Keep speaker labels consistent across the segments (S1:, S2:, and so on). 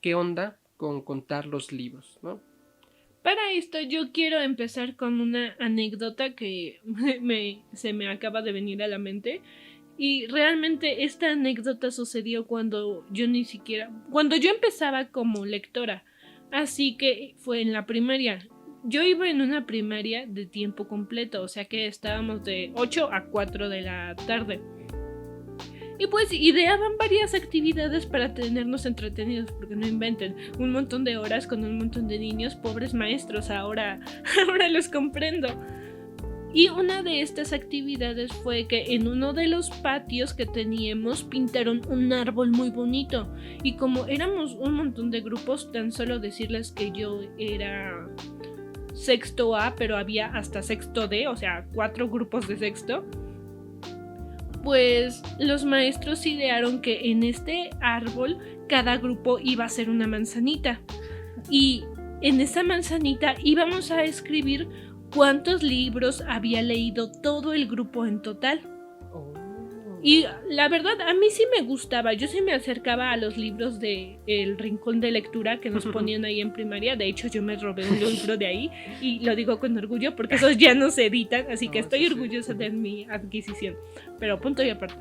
S1: qué onda con contar los libros, ¿no?
S2: Para esto yo quiero empezar con una anécdota que se me acaba de venir a la mente. Y realmente esta anécdota sucedió cuando yo empezaba como lectora. Así que fue en la primaria. Yo iba en una primaria de tiempo completo, o sea que estábamos de 8 a 4 de la tarde. Y pues ideaban varias actividades para tenernos entretenidos, porque no inventen, un montón de horas con un montón de niños, pobres maestros, ahora los comprendo. Y una de estas actividades fue que en uno de los patios que teníamos pintaron un árbol muy bonito. Y como éramos un montón de grupos, tan solo decirles que yo era sexto A, pero había hasta sexto D, o sea, 4 grupos de sexto. Pues los maestros idearon que en este árbol cada grupo iba a hacer una manzanita. Y en esa manzanita íbamos a escribir cuántos libros había leído todo el grupo en total. Y la verdad, a mí sí me gustaba. Yo sí me acercaba a los libros de El Rincón de Lectura que nos ponían ahí en primaria. De hecho, yo me robé un libro de ahí y lo digo con orgullo porque esos ya no se editan, así que estoy orgullosa de mi adquisición. Pero punto y aparte.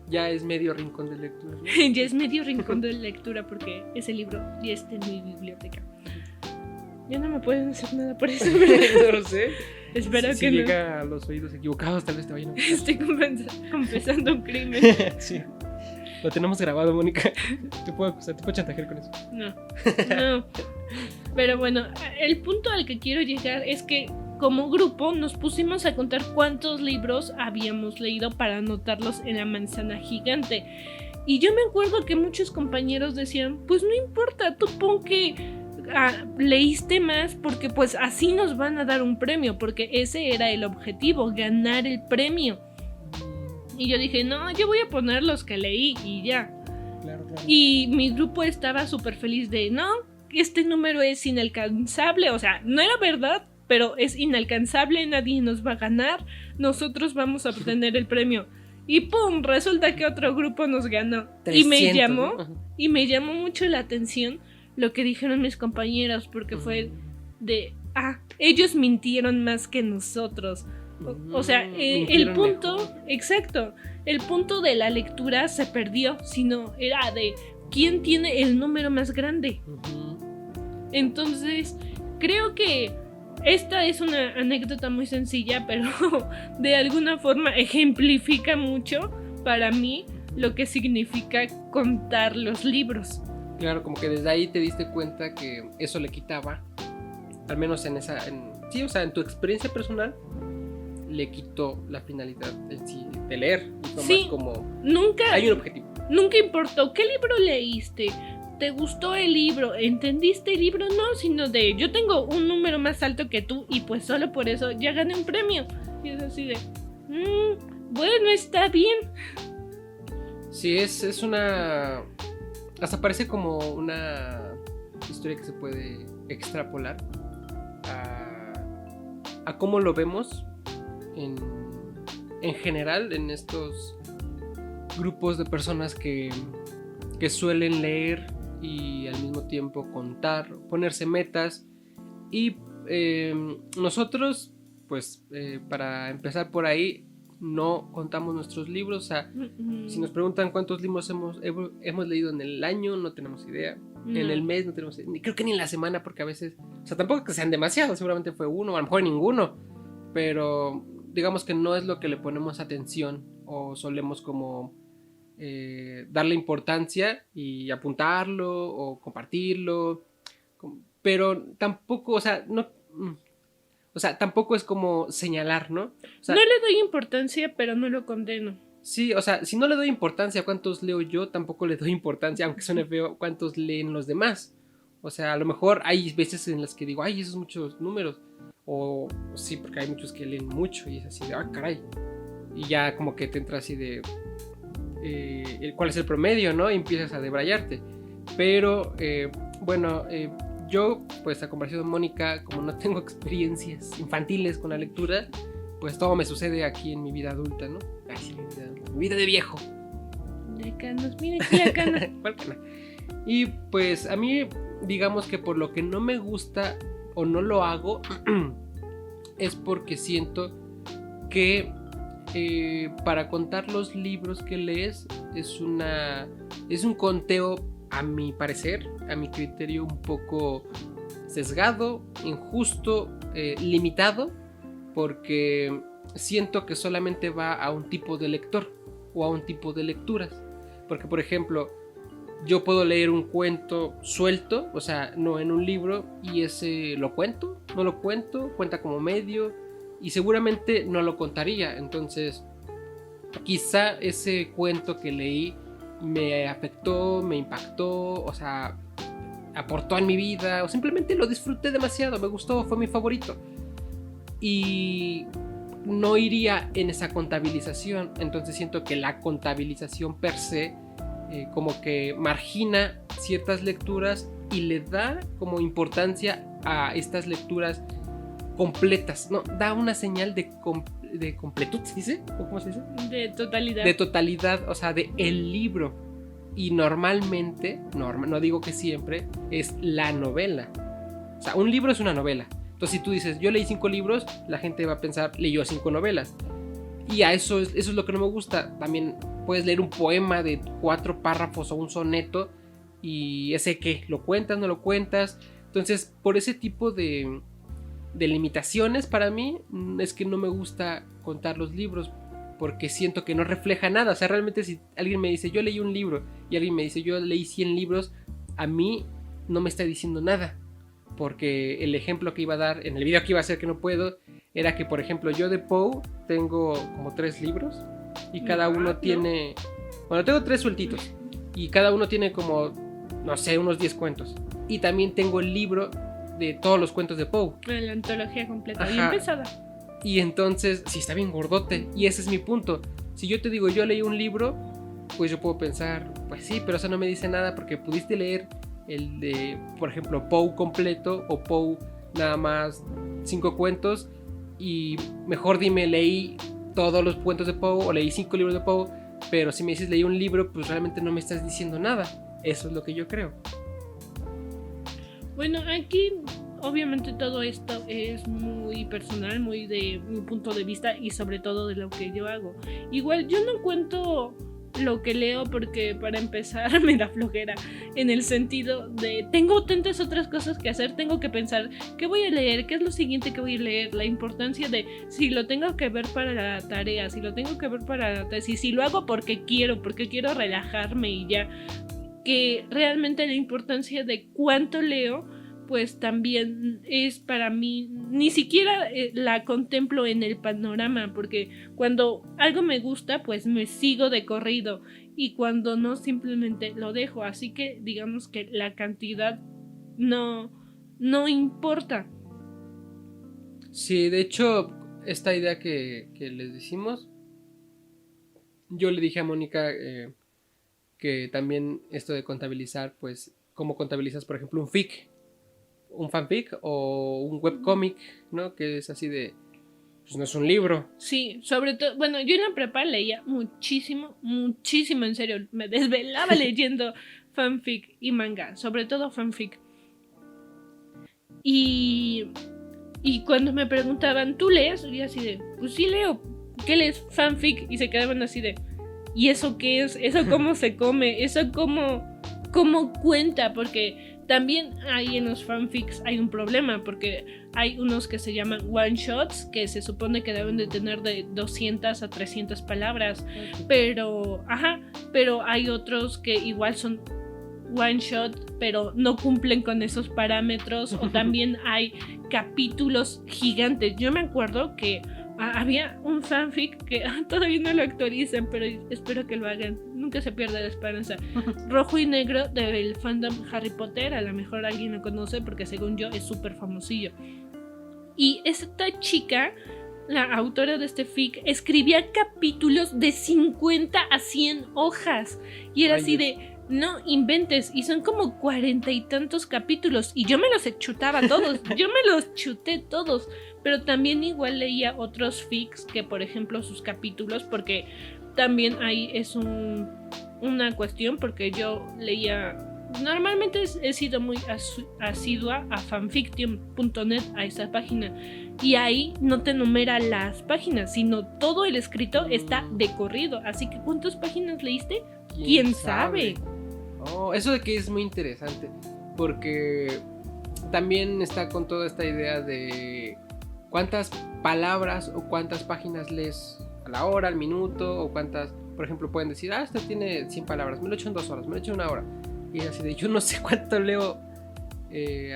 S1: Ya es medio rincón de lectura, ¿no?
S2: Ya es medio rincón de lectura porque ese libro ya está en mi biblioteca. Ya no me pueden hacer nada por eso,
S1: No lo sé.
S2: Espero
S1: si
S2: que
S1: llega
S2: no.
S1: a los oídos equivocados, tal vez te vayan a...
S2: Estoy confesando un crimen.
S1: Sí. Lo tenemos grabado, Mónica. Te puedo chantajear con eso.
S2: No. Pero bueno, el punto al que quiero llegar es que como grupo nos pusimos a contar cuántos libros habíamos leído para anotarlos en la manzana gigante. Y yo me acuerdo que muchos compañeros decían, pues no importa, tú pon que leíste más porque pues así nos van a dar un premio, porque ese era el objetivo, ganar el premio. Y yo dije, no, yo voy a poner los que leí y ya.
S1: Claro.
S2: Y mi grupo estaba súper feliz de, no, este número es inalcanzable, o sea, no era verdad, pero es inalcanzable, nadie nos va a ganar, nosotros vamos a obtener el premio. Y pum, resulta que otro grupo nos ganó.
S1: 300,
S2: y me llamó mucho la atención lo que dijeron mis compañeros, porque fue de, ellos mintieron más que nosotros. O sea, el punto, mejor. Exacto, el punto de la lectura se perdió, sino era de quién tiene el número más grande. Entonces, creo que esta es una anécdota muy sencilla, pero de alguna forma ejemplifica mucho para mí lo que significa contar los libros.
S1: Claro, como que desde ahí te diste cuenta que eso le quitaba, al menos en tu experiencia personal, le quitó la finalidad en sí de leer.
S2: Sí,
S1: como
S2: nunca
S1: hay un objetivo.
S2: Nunca importó qué libro leíste, te gustó el libro, entendiste el libro, no, sino de yo tengo un número más alto que tú y pues solo por eso ya gané un premio. Y es así de, bueno, está bien.
S1: Sí, es una... Hasta parece como una historia que se puede extrapolar a cómo lo vemos en general en estos grupos de personas que suelen leer y al mismo tiempo contar, ponerse metas. Y nosotros, pues para empezar por ahí, no contamos nuestros libros. O sea, si nos preguntan cuántos libros hemos leído en el año, no tenemos idea. En el mes no tenemos idea. Creo que ni en la semana, porque a veces, o sea, tampoco que sean demasiados, seguramente fue uno, a lo mejor ninguno, pero digamos que no es lo que le ponemos atención o solemos como darle importancia y apuntarlo o compartirlo, pero tampoco, o sea, no... O sea, tampoco es como señalar, ¿no? O sea,
S2: no le doy importancia, pero no lo condeno.
S1: Sí, o sea, si no le doy importancia a cuántos leo yo, tampoco le doy importancia, aunque suene feo, cuántos leen los demás. O sea, a lo mejor hay veces en las que digo, ay, esos muchos números. O sí, porque hay muchos que leen mucho y es así de, caray. Y ya como que te entra así de, ¿cuál es el promedio, no? Y empiezas a debrayarte. Pero, bueno, yo, pues a comparación de Mónica, como no tengo experiencias infantiles con la lectura, pues todo me sucede aquí en mi vida adulta, ¿no? Ay, sí, mi vida de viejo.
S2: De canas, mira aquí a canas.
S1: ¿Cuál cana? Y pues a mí, digamos que por lo que no me gusta o no lo hago, es porque siento que para contar los libros que lees es un conteo, a mi parecer, a mi criterio, un poco sesgado, injusto, limitado, porque siento que solamente va a un tipo de lector o a un tipo de lecturas. Porque, por ejemplo, yo puedo leer un cuento suelto, o sea, no en un libro, y ese lo cuento, no lo cuento, cuenta como medio, y seguramente no lo contaría. Entonces, quizá ese cuento que leí me afectó, me impactó, o sea, aportó en mi vida, o simplemente lo disfruté demasiado, me gustó, fue mi favorito. Y no iría en esa contabilización. Entonces siento que la contabilización per se como que margina ciertas lecturas y le da como importancia a estas lecturas completas, ¿no? Da una señal de completud, ¿se dice? ¿O cómo se dice?
S2: De totalidad.
S1: De totalidad, o sea, de el libro. Y normalmente, no digo que siempre, es la novela. O sea, un libro es una novela. Entonces, si tú dices, yo leí 5 libros, la gente va a pensar, leyó 5 novelas. Y a eso es lo que no me gusta. También puedes leer un poema de 4 párrafos o un soneto, y ese ¿qué? ¿Lo cuentas, no lo cuentas? Entonces, por ese tipo de limitaciones para mí, es que no me gusta contar los libros, porque siento que no refleja nada. O sea, realmente si alguien me dice, yo leí un libro, y alguien me dice, yo leí 100 libros, a mí no me está diciendo nada. Porque el ejemplo que iba a dar en el video que iba a hacer, que no puedo, era que, por ejemplo, yo de Poe tengo como 3 libros, y cada uno tiene... Bueno, tengo 3 sueltitos, y cada uno tiene como, no sé, unos 10 cuentos. Y también tengo el libro de todos los cuentos de Poe.
S2: La antología completa,
S1: Ajá.
S2: bien pesada.
S1: Y entonces, sí, está bien gordote. Y ese es mi punto. Si yo te digo, yo leí un libro, pues yo puedo pensar, pues sí, pero eso no me dice nada, porque pudiste leer el de, por ejemplo, Poe completo, o Poe nada más 5 cuentos, y mejor dime, leí todos los cuentos de Poe o leí 5 libros de Poe. Pero si me dices leí un libro, pues realmente no me estás diciendo nada. Eso es lo que yo creo.
S2: Bueno, aquí obviamente todo esto es muy personal, muy de mi punto de vista, y sobre todo de lo que yo hago. Igual yo no cuento lo que leo porque, para empezar, me da flojera, en el sentido de tengo tantas otras cosas que hacer. Tengo que pensar qué voy a leer, qué es lo siguiente que voy a leer, la importancia de si lo tengo que ver para la tarea, si lo tengo que ver para la tesis, si lo hago porque quiero relajarme y ya. Que realmente la importancia de cuánto leo, pues también es para mí, ni siquiera la contemplo en el panorama, porque cuando algo me gusta, pues me sigo de corrido, y cuando no, simplemente lo dejo. Así que digamos que la cantidad no importa.
S1: Sí, de hecho, esta idea que les decimos, yo le dije a Mónica que también esto de contabilizar, pues, ¿cómo contabilizas, por ejemplo, un fic? Un fanfic o un webcomic, ¿no? Que es así de, pues no es un libro.
S2: Sí, sobre todo, bueno, yo en la prepa leía muchísimo, en serio, me desvelaba leyendo fanfic y manga, sobre todo fanfic. Y cuando me preguntaban, ¿tú lees? Y así de, pues sí leo. ¿Qué lees? Fanfic. Y se quedaban así de, ¿y eso qué es? ¿Eso cómo se come? ¿Eso cómo cuenta? Porque también ahí en los fanfics hay un problema, porque hay unos que se llaman one shots, que se supone que deben de tener de 200 a 300 palabras, pero hay otros que igual son one shot, pero no cumplen con esos parámetros. O también hay capítulos gigantes. Yo me acuerdo que había un fanfic que todavía no lo actualizan, pero espero que lo hagan. Nunca se pierde la esperanza. Rojo y negro del fandom Harry Potter. A lo mejor alguien lo conoce porque, según yo, es súper famosillo. Y esta chica, la autora de este fic, escribía capítulos de 50 a 100 hojas. Y era así de, no inventes. Y son como 40 y tantos capítulos. Y yo me los chutaba todos. Yo me los chuté todos. Pero también igual leía otros fics que, por ejemplo, sus capítulos, porque también ahí es una cuestión, porque yo leía Normalmente he sido muy asidua a fanfiction.net, a esa página, y ahí no te enumera las páginas, sino todo el escrito está de corrido. Así que ¿cuántas páginas leíste? ¿Quién sabe?
S1: Oh, eso de que es muy interesante, porque también está con toda esta idea de cuántas palabras o cuántas páginas lees a la hora, al minuto, o cuántas, por ejemplo, pueden decir, esto tiene 100 palabras, me lo he hecho en 2 horas, me lo he hecho en 1 hora. Y así de, yo no sé cuánto leo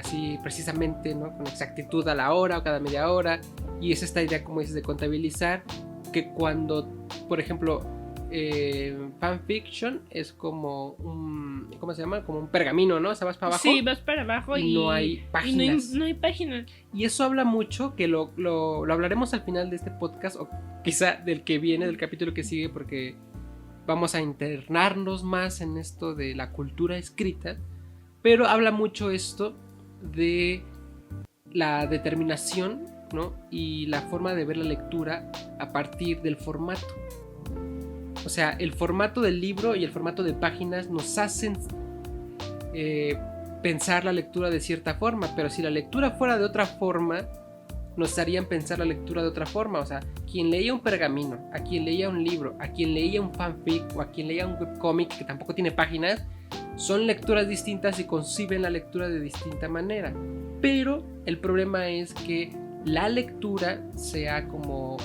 S1: así precisamente, ¿no? Con exactitud a la hora o cada media hora. Y es esta idea, como dices, de contabilizar, que cuando, por ejemplo, fanfiction es como un, ¿cómo se llama? Como un pergamino, ¿no? O sea, vas para abajo.
S2: Sí, vas para abajo y
S1: no hay páginas.
S2: No hay páginas.
S1: Y eso habla mucho, que lo hablaremos al final de este podcast, o quizá del que viene, del capítulo que sigue, porque vamos a internarnos más en esto de la cultura escrita. Pero habla mucho esto de la determinación, ¿no? Y la forma de ver la lectura a partir del formato. O sea, el formato del libro y el formato de páginas nos hacen pensar la lectura de cierta forma, pero si la lectura fuera de otra forma, nos harían pensar la lectura de otra forma. O sea, quien leía un pergamino, a quien leía un libro, a quien leía un fanfic o a quien leía un webcomic que tampoco tiene páginas, son lecturas distintas y conciben la lectura de distinta manera. Pero el problema es que la lectura sea como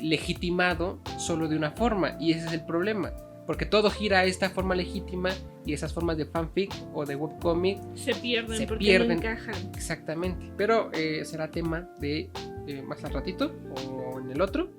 S1: legitimado solo de una forma, y ese es el problema, porque todo gira a esta forma legítima y esas formas de fanfic o de webcomic
S2: se pierden no encajan.
S1: Exactamente, pero será tema de más al ratito o en el otro.